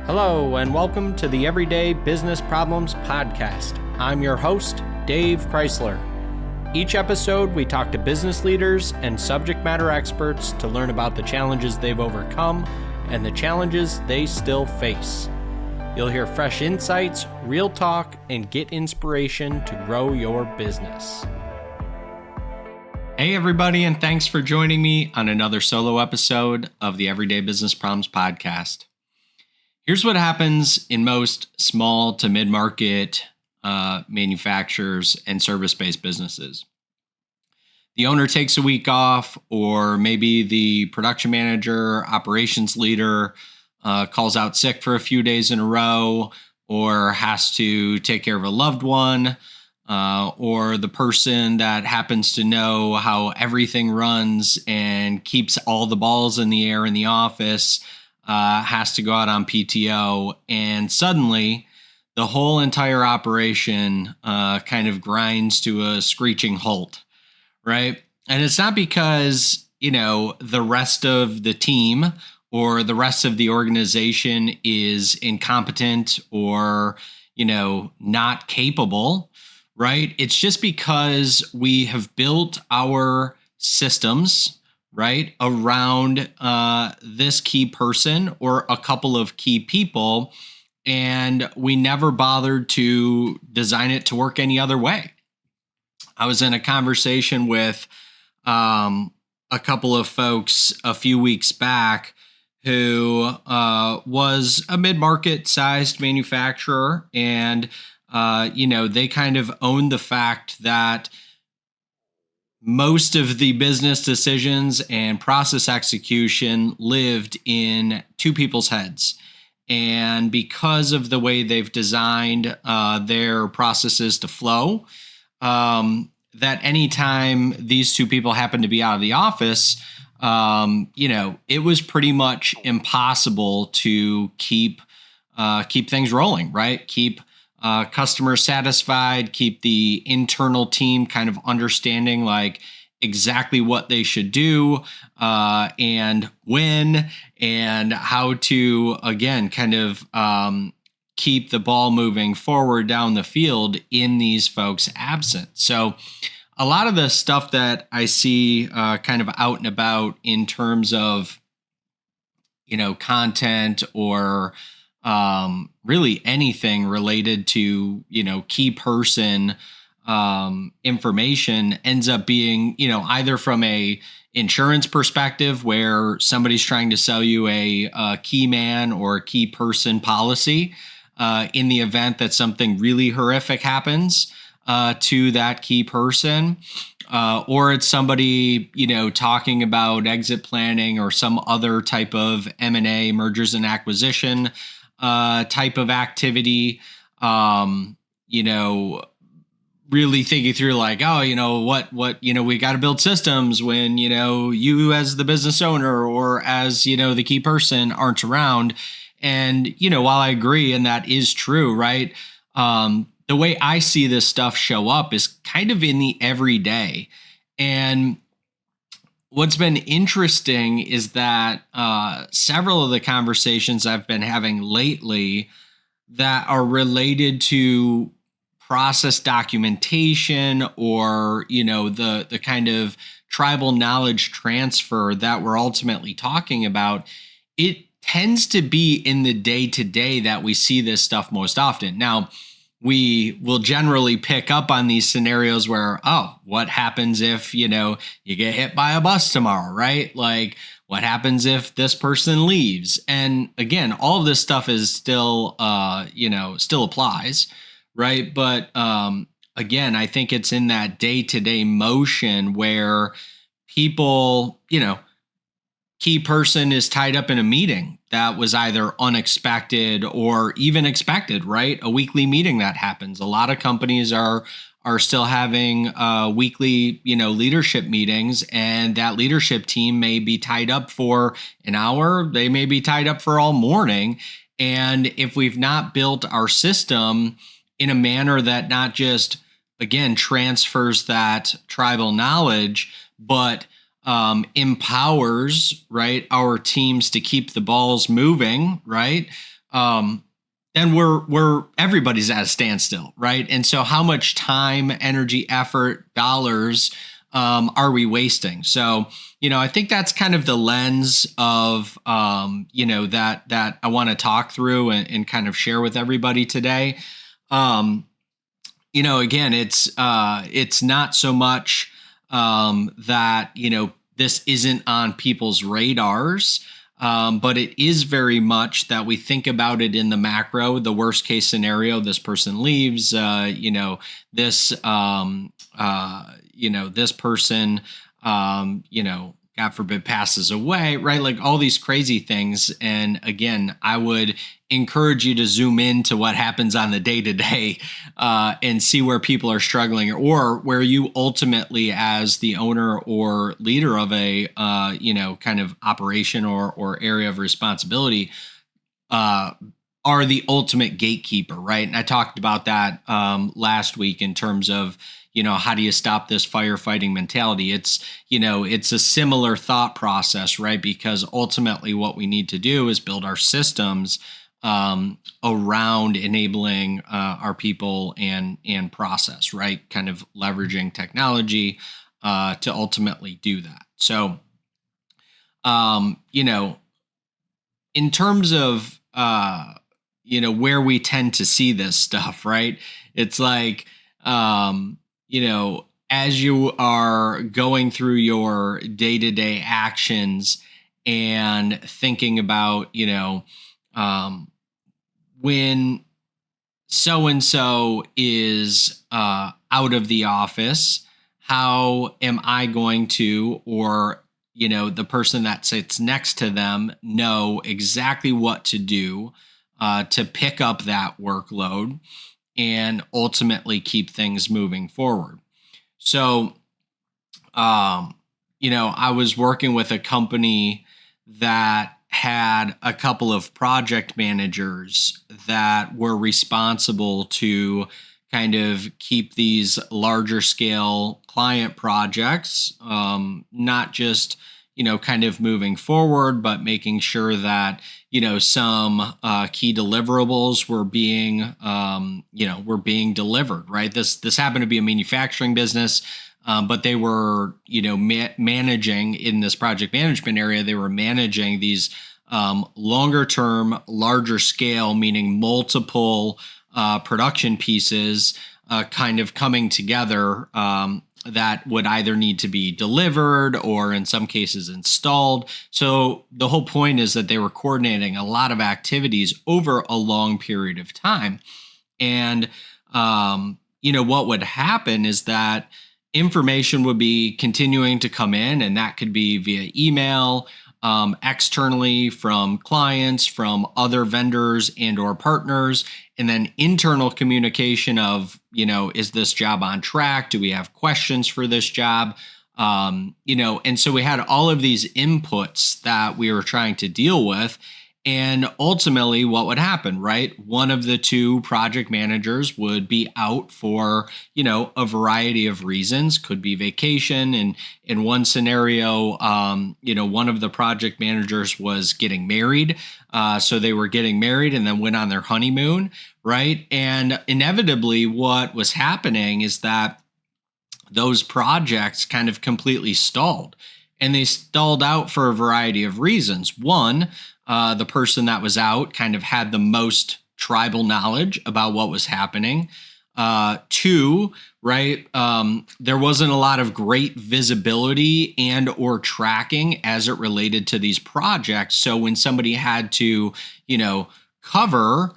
Hello, and welcome to the Everyday Business Problems Podcast. I'm your host, Dave Crysler. Each episode, we talk to business leaders and subject matter experts to learn about the challenges they've overcome and the challenges they still face. You'll hear fresh insights, real talk, and get inspiration to grow your business. Hey, everybody, and thanks for joining me on another solo episode of the Everyday Business Problems Podcast. Here's what happens in most small to mid-market manufacturers and service-based businesses. The owner takes a week off, or maybe the production manager, operations leader calls out sick for a few days in a row, or has to take care of a loved one, or the person that happens to know how everything runs and keeps all the balls in the air in the office has to go out on PTO, and suddenly the whole entire operation kind of grinds to a screeching halt, right? And it's not because, the rest of the team or the rest of the organization is incompetent or, not capable, right? It's just because we have built our systems, right, around this key person or a couple of key people, and we never bothered to design it to work any other way. I was in a conversation with a couple of folks a few weeks back who was a mid-market sized manufacturer, and they kind of owned the fact that most of the business decisions and process execution lived in two people's heads. And because of the way they've designed their processes to flow, that anytime these two people happen to be out of the office, it was pretty much impossible to keep things rolling, right? Keep customers satisfied, keep the internal team kind of understanding like exactly what they should do and when, and how to, again, kind of keep the ball moving forward down the field in these folks' absence. So a lot of the stuff that I see kind of out and about in terms of, content or really anything related to, key person information ends up being, either from a insurance perspective where somebody's trying to sell you a key man or a key person policy in the event that something really horrific happens to that key person, or it's somebody, talking about exit planning or some other type of M&A, mergers and acquisition type of activity, really thinking through like, we got to build systems when, you as the business owner or as, the key person aren't around. And, while I agree, and that is true, right? The way I see this stuff show up is kind of in the everyday. And what's been interesting is that several of the conversations I've been having lately that are related to process documentation or, the kind of tribal knowledge transfer that we're ultimately talking about, it tends to be in the day-to-day that we see this stuff most often. Now, we will generally pick up on these scenarios where, what happens if, you get hit by a bus tomorrow, right? Like, what happens if this person leaves? And again, all of this stuff is still, still applies, right? But again, I think it's in that day-to-day motion where people, key person is tied up in a meeting that was either unexpected or even expected, right? A weekly meeting that happens. A lot of companies are still having weekly, leadership meetings, and that leadership team may be tied up for an hour. They may be tied up for all morning. And if we've not built our system in a manner that not just, again, transfers that tribal knowledge, but empowers, right, our teams to keep the balls moving, right, then we're everybody's at a standstill, right? And so how much time, energy, effort, dollars are we wasting? So, I think that's kind of the lens of, that I want to talk through and kind of share with everybody today. Again, it's not so much that, this isn't on people's radars. But it is very much that we think about it in the macro, the worst case scenario, this person leaves, this person, God forbid, passes away, right? Like all these crazy things. And again, I would encourage you to zoom into what happens on the day to day and see where people are struggling, or where you ultimately, as the owner or leader of a, kind of operation or area of responsibility, are the ultimate gatekeeper, right? And I talked about that last week in terms of, how do you stop this firefighting mentality? It's a similar thought process, right? Because ultimately what we need to do is build our systems around enabling our people and process, right? Kind of leveraging technology to ultimately do that. So, in terms of, where we tend to see this stuff, right? It's like, as you are going through your day-to-day actions and thinking about, when so-and-so is out of the office, how am I going to, or, the person that sits next to them, know exactly what to do to pick up that workload and ultimately keep things moving forward. So, I was working with a company that had a couple of project managers that were responsible to kind of keep these larger scale client projects, not just, kind of moving forward, but making sure that, some key deliverables were being, delivered, right? This happened to be a manufacturing business, but they were, managing in this project management area, they were managing these longer term, larger scale, meaning multiple production pieces kind of coming together that would either need to be delivered or in some cases installed. So the whole point is that they were coordinating a lot of activities over a long period of time. And, what would happen is that information would be continuing to come in, and that could be via email, externally from clients, from other vendors and or partners, and then internal communication of, is this job on track? Do we have questions for this job? And so we had all of these inputs that we were trying to deal with. And ultimately, what would happen, right? One of the two project managers would be out for, a variety of reasons. Could be vacation. And in one scenario, one of the project managers was getting married. So they were getting married and then went on their honeymoon, right? And inevitably, what was happening is that those projects kind of completely stalled. And they stalled out for a variety of reasons. One, the person that was out kind of had the most tribal knowledge about what was happening. Two, right, there wasn't a lot of great visibility and or tracking as it related to these projects. So when somebody had to, cover,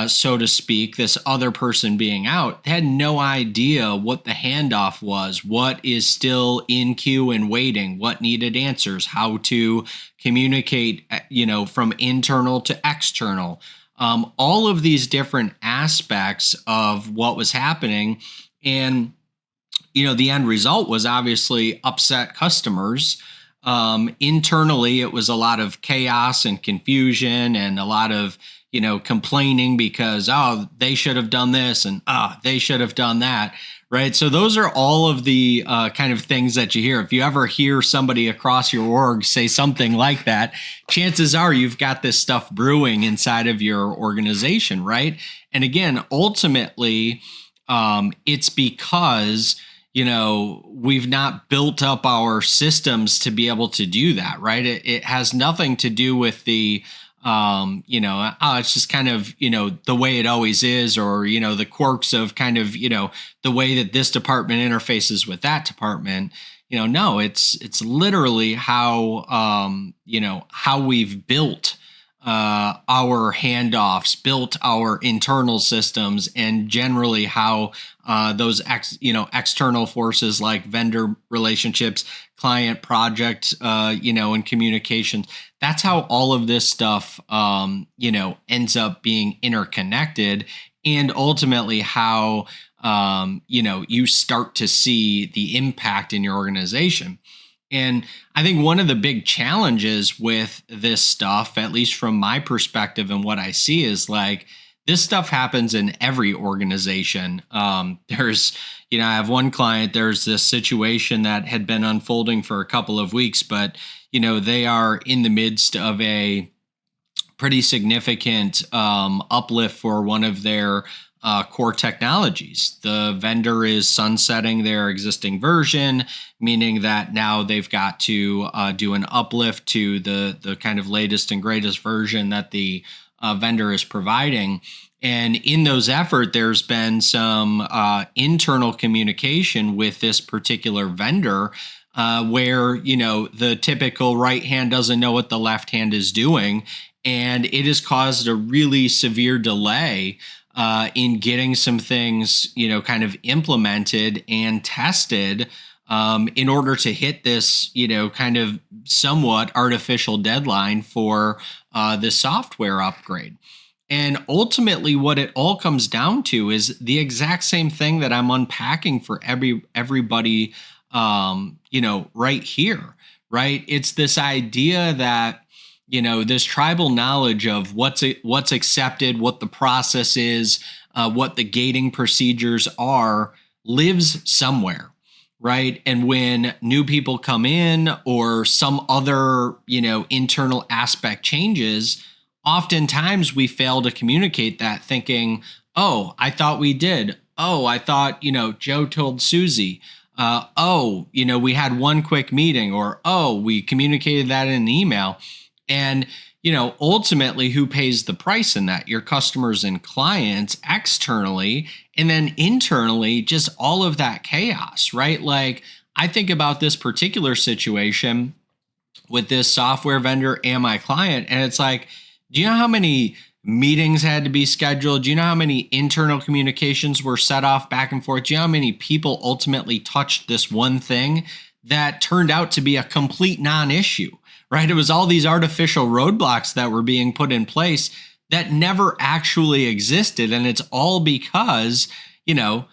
so to speak, this other person being out, they had no idea what the handoff was, what is still in queue and waiting, what needed answers, how to communicate, from internal to external. All of these different aspects of what was happening. And, the end result was obviously upset customers. Internally, it was a lot of chaos and confusion and a lot of, complaining because, they should have done this and they should have done that, right? So those are all of the kind of things that you hear. If you ever hear somebody across your org say something like that, chances are you've got this stuff brewing inside of your organization, right? And again, ultimately, it's because we've not built up our systems to be able to do that, right? It has nothing to do with the it's just kind of, the way it always is, or, the quirks of kind of, the way that this department interfaces with that department. No, it's literally how, how we've built our handoffs, built our internal systems, and generally how those external forces like vendor relationships, client project, and communications. That's how all of this stuff, ends up being interconnected, and ultimately how you start to see the impact in your organization. And I think one of the big challenges with this stuff, at least from my perspective and what I see, is like this stuff happens in every organization. There's, I have one client, there's this situation that had been unfolding for a couple of weeks, but, they are in the midst of a pretty significant uplift for one of their core technologies. The vendor is sunsetting their existing version, meaning that now they've got to do an uplift to the kind of latest and greatest version that the vendor is providing. And in those efforts, there's been some internal communication with this particular vendor where, the typical right hand doesn't know what the left hand is doing. And it has caused a really severe delay in getting some things, kind of implemented and tested in order to hit this, kind of somewhat artificial deadline for the software upgrade. And ultimately, what it all comes down to is the exact same thing that I'm unpacking for everybody, right here, right? It's this idea that, this tribal knowledge of what's accepted, what the process is, what the gating procedures are, lives somewhere, right? And when new people come in or some other, internal aspect changes, oftentimes we fail to communicate that, thinking, oh, I thought we did. Oh, I thought, Joe told Susie. We had one quick meeting, or, oh, we communicated that in an email. And, ultimately, who pays the price in that? Your customers and clients externally, and then internally, just all of that chaos, right? Like, I think about this particular situation with this software vendor and my client, and it's like, do you know how many meetings had to be scheduled? Do you know how many internal communications were set off back and forth? Do you know how many people ultimately touched this one thing that turned out to be a complete non-issue? Right? It was all these artificial roadblocks that were being put in place that never actually existed. And it's all because, the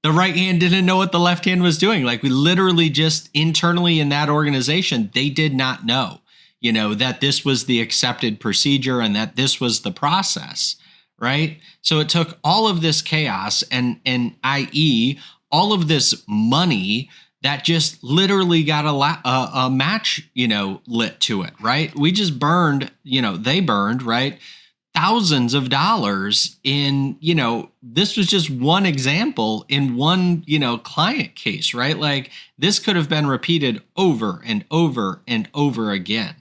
right hand didn't know what the left hand was doing. Like, we literally just internally in that organization, they did not know, that this was the accepted procedure and that this was the process, right? So it took all of this chaos and i.e. all of this money that just literally got a match, lit to it, right? We just burned, they burned, right? Thousands of dollars in, this was just one example in one, client case, right? Like, this could have been repeated over and over and over again,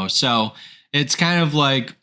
so it's kind of like,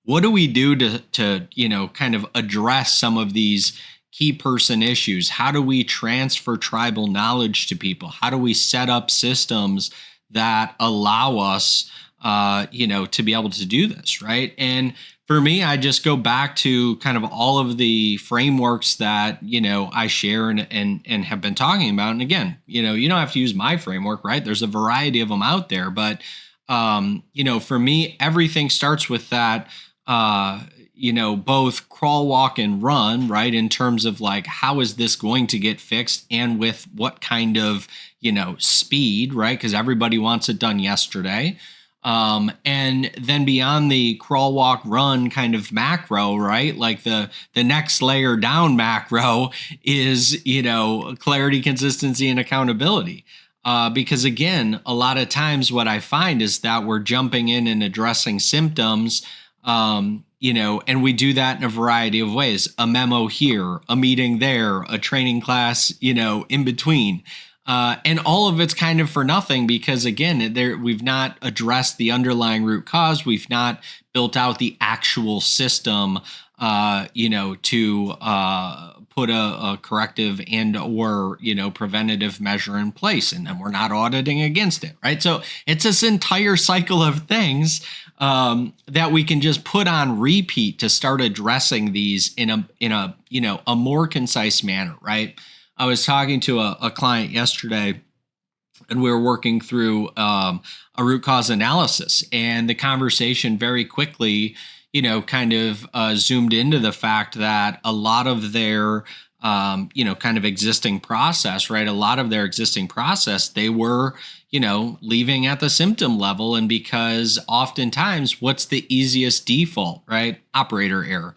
what do we do to kind of address some of these key person issues? How do we transfer tribal knowledge to people? How do we set up systems that allow us, to be able to do this, right? And for me, I just go back to kind of all of the frameworks that, I share and have been talking about. And again, you don't have to use my framework, right? There's a variety of them out there. But, for me, everything starts with that, both crawl, walk, and run, right? In terms of like, how is this going to get fixed and with what kind of, speed, right? Because everybody wants it done yesterday. And then beyond the crawl, walk, run kind of macro, right? Like the next layer down macro is, clarity, consistency, and accountability. Because again, a lot of times what I find is that we're jumping in and addressing symptoms, and we do that in a variety of ways. A memo here, a meeting there, a training class, in between. And all of it's kind of for nothing because, again, we've not addressed the underlying root cause. We've not built out the actual system, to put a corrective and or, preventative measure in place. And then we're not auditing against it, right? So it's this entire cycle of things that we can just put on repeat to start addressing these in a more concise manner, right? I was talking to a client yesterday, and we were working through a root cause analysis, and the conversation very quickly, kind of zoomed into the fact that a lot of their, kind of existing process, right? A lot of their existing process, they were, leaving at the symptom level. And because oftentimes what's the easiest default, right? Operator error.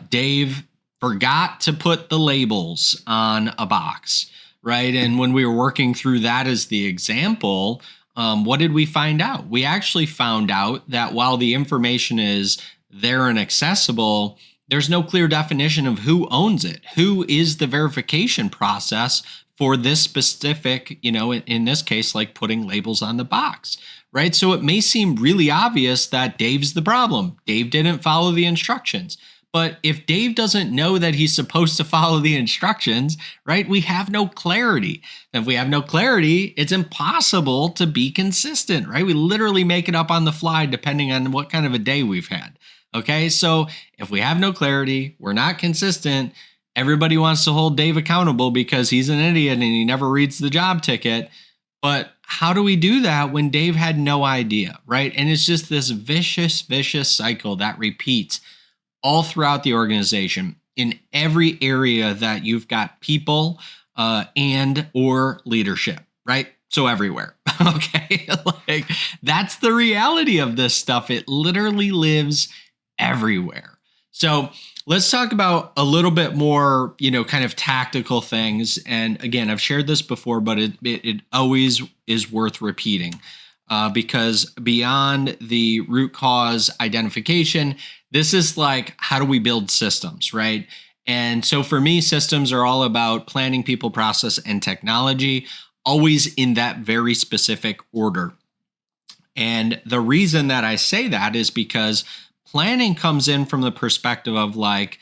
Dave forgot to put the labels on a box, right? And when we were working through that as the example, what did we find out? We actually found out that while the information is there and accessible, there's no clear definition of who owns it. Who is the verification process for this specific, in this case, like putting labels on the box, right? So it may seem really obvious that Dave's the problem. Dave didn't follow the instructions. But if Dave doesn't know that he's supposed to follow the instructions, right, we have no clarity. If we have no clarity, it's impossible to be consistent, right? We literally make it up on the fly depending on what kind of a day we've had. Okay, so if we have no clarity, we're not consistent, everybody wants to hold Dave accountable because he's an idiot and he never reads the job ticket. But how do we do that when Dave had no idea, right? And it's just this vicious cycle that repeats all throughout the organization in every area that you've got people and or leadership, right? So everywhere, okay? Like that's the reality of this stuff. It literally lives everywhere. So let's talk about a little bit more, kind of tactical things. And again, I've shared this before, but it always is worth repeating because beyond the root cause identification, this is like, how do we build systems, right? And so for me, systems are all about planning, people, process, and technology, always in that very specific order. And the reason that I say that is because planning comes in from the perspective of like,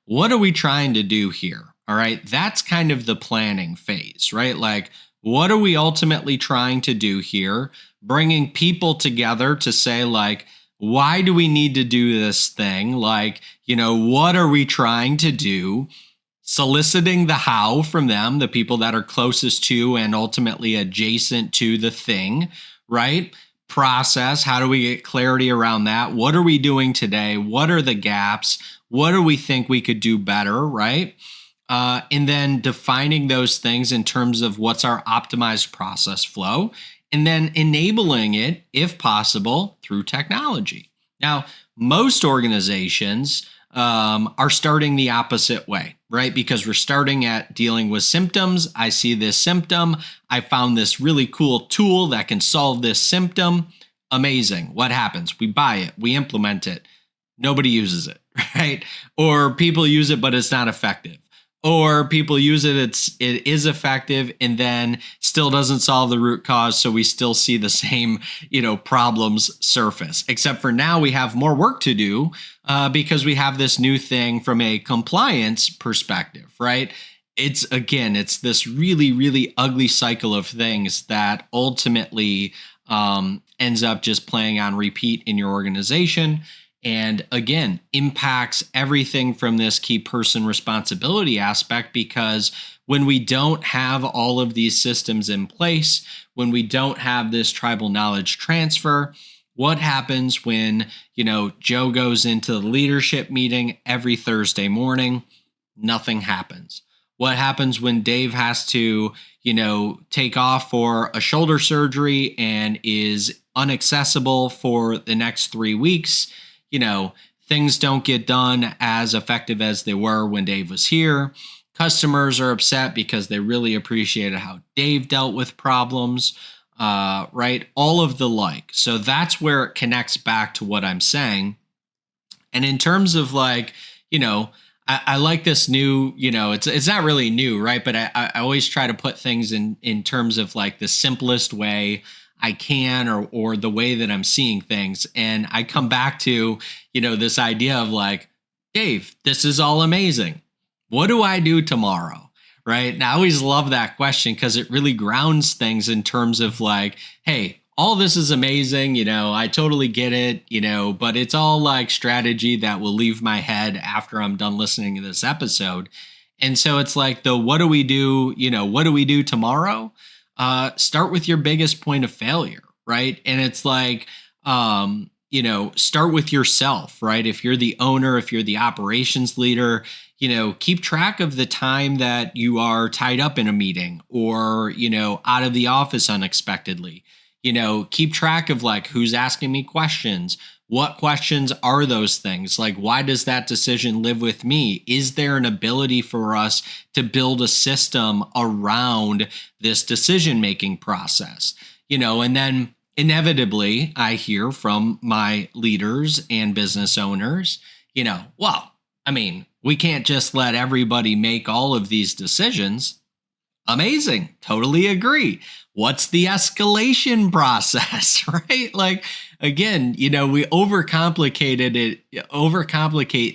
what are we trying to do here? All right. That's kind of the planning phase, right? Like, what are we ultimately trying to do here? Bringing people together to say like, why do we need to do this thing? Like, what are we trying to do? Soliciting the how from them, the people that are closest to and ultimately adjacent to the thing, right? Process, how do we get clarity around that? What are we doing today? What are the gaps? What do we think we could do better, right? And then defining those things in terms of what's our optimized process flow, and then enabling it, if possible, through technology. Now, most organizations are starting the opposite way, right? Because we're starting at dealing with symptoms. I see this symptom. I found this really cool tool that can solve this symptom. Amazing. What happens? We buy it. We implement it. Nobody uses it, right? Or people use it, but it's not effective. Or people use it, it is effective and then still doesn't solve the root cause. So we still see the same, problems surface, except for now we have more work to do because we have this new thing from a compliance perspective, right? It's this really, really ugly cycle of things that ultimately ends up just playing on repeat in your organization. And again, impacts everything from this key person responsibility aspect, because when we don't have all of these systems in place, when we don't have this tribal knowledge transfer, what happens when, Joe goes into the leadership meeting every Thursday morning? Nothing happens. What happens when Dave has to, take off for a shoulder surgery and is unaccessible for the next 3 weeks, things don't get done as effective as they were when Dave was here. Customers are upset because they really appreciated how Dave dealt with problems, right? All of the like. So that's where it connects back to what I'm saying. And in terms of I like this new, it's not really new, right? But I always try to put things in terms of like the simplest way I can, or the way that I'm seeing things. And I come back to, this idea of like, Dave, this is all amazing. What do I do tomorrow? Right. And I always love that question because it really grounds things in terms of like, hey, all this is amazing. I totally get it, but it's all like strategy that will leave my head after I'm done listening to this episode. And so it's like what do we do? What do we do tomorrow? Start with your biggest point of failure, right? And it's like, start with yourself, right? If you're the owner, if you're the operations leader, keep track of the time that you are tied up in a meeting or, out of the office unexpectedly. Keep track of like who's asking me questions. What questions are those things? Like, why does that decision live with me? Is there an ability for us to build a system around this decision-making process? And then inevitably I hear from my leaders and business owners, we can't just let everybody make all of these decisions. Amazing. Totally agree. What's the escalation process, right? Like, again, we overcomplicate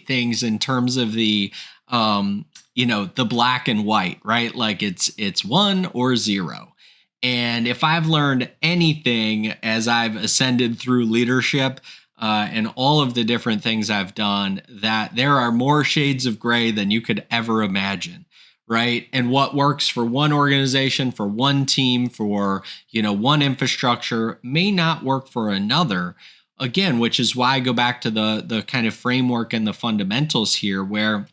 things in terms of the, the black and white, right? Like it's 1 or 0. And if I've learned anything as I've ascended through leadership, and all of the different things I've done, that there are more shades of gray than you could ever imagine. Right. And what works for one organization, for one team, for, one infrastructure may not work for another. Again, which is why I go back to the kind of framework and the fundamentals here, where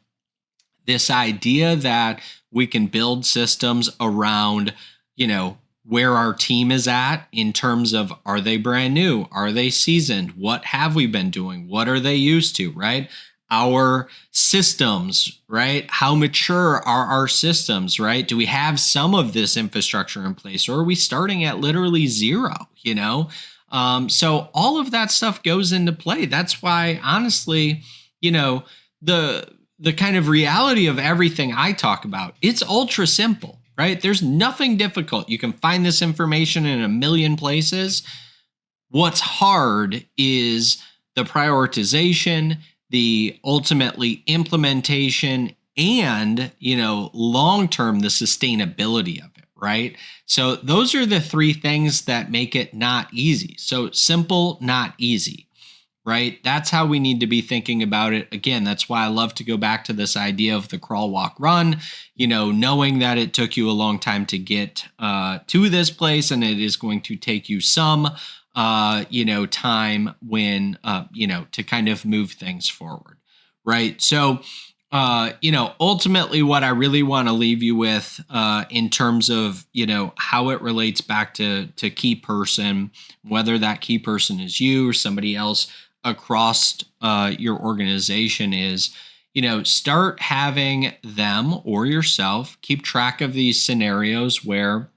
this idea that we can build systems around, where our team is at in terms of, are they brand new? Are they seasoned? What have we been doing? What are they used to? Right. Our systems, right? How mature are our systems, right? Do we have some of this infrastructure in place, or are we starting at literally 0, So all of that stuff goes into play. That's why, honestly, the kind of reality of everything I talk about, it's ultra simple, right? There's nothing difficult. You can find this information in a million places. What's hard is the prioritization, the ultimately implementation, and, long-term, the sustainability of it, right? So those are the 3 things that make it not easy. So simple, not easy, right? That's how we need to be thinking about it. Again, that's why I love to go back to this idea of the crawl, walk, run, knowing that it took you a long time to get to this place, and it is going to take you some time when, to kind of move things forward. Right. So, ultimately what I really want to leave you with, in terms of, how it relates back to key person, whether that key person is you or somebody else across, your organization, is, start having them or yourself keep track of these scenarios where,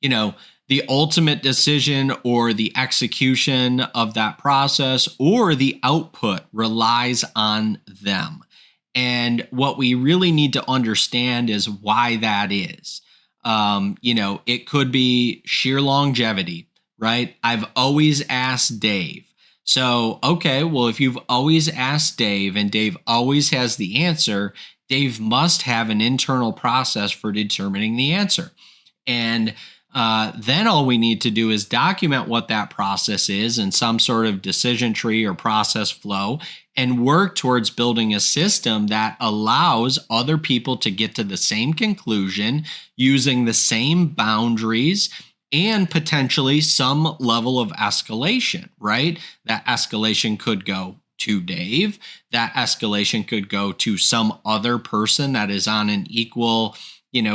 the ultimate decision or the execution of that process or the output relies on them. And what we really need to understand is why that is. It could be sheer longevity, right? I've always asked Dave. So, okay, well, if you've always asked Dave and Dave always has the answer, Dave must have an internal process for determining the answer. And then all we need to do is document what that process is in some sort of decision tree or process flow, and work towards building a system that allows other people to get to the same conclusion using the same boundaries and potentially some level of escalation, right? That escalation could go to Dave. That escalation could go to some other person that is on an equal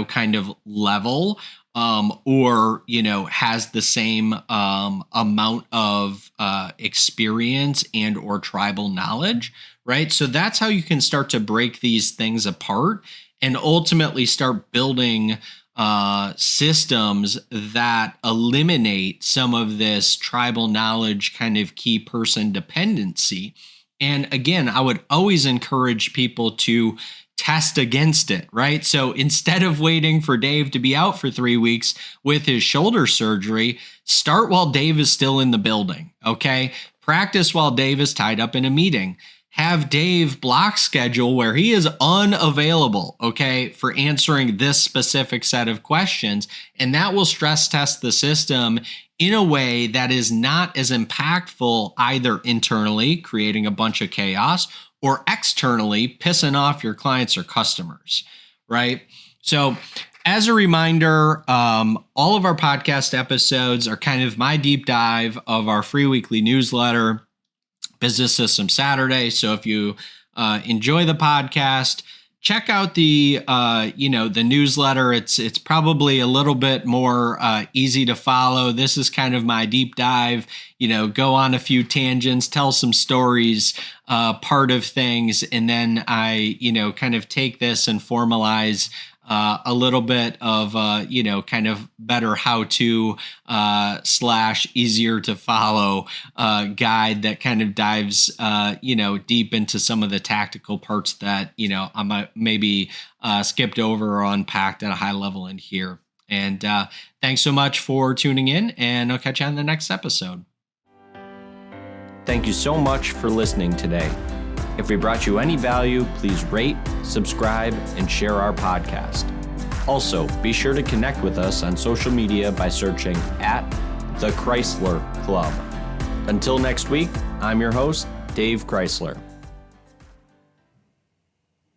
kind of level, or, has the same amount of experience and or tribal knowledge, right? So that's how you can start to break these things apart and ultimately start building systems that eliminate some of this tribal knowledge kind of key person dependency. And again, I would always encourage people to test against it, right? So instead of waiting for Dave to be out for 3 weeks with his shoulder surgery, start while Dave is still in the building, okay? Practice while Dave is tied up in a meeting. Have Dave block schedule where he is unavailable, okay, for answering this specific set of questions. And that will stress test the system in a way that is not as impactful either internally, creating a bunch of chaos, or externally, pissing off your clients or customers, right? So as a reminder, all of our podcast episodes are kind of my deep dive of our free weekly newsletter, Business System Saturday. So if you enjoy the podcast, check out the newsletter. It's probably a little bit more easy to follow. This is kind of my deep dive. Go on a few tangents, tell some stories, part of things, and then I kind of take this and formalize a little bit of kind of better how to / easier to follow guide that kind of dives deep into some of the tactical parts that I might maybe skipped over or unpacked at a high level in here. And thanks so much for tuning in, and I'll catch you on the next episode. Thank you so much for listening today. If we brought you any value, please rate, subscribe, and share our podcast. Also, be sure to connect with us on social media by searching @The Crysler Club. Until next week, I'm your host, Dave Crysler.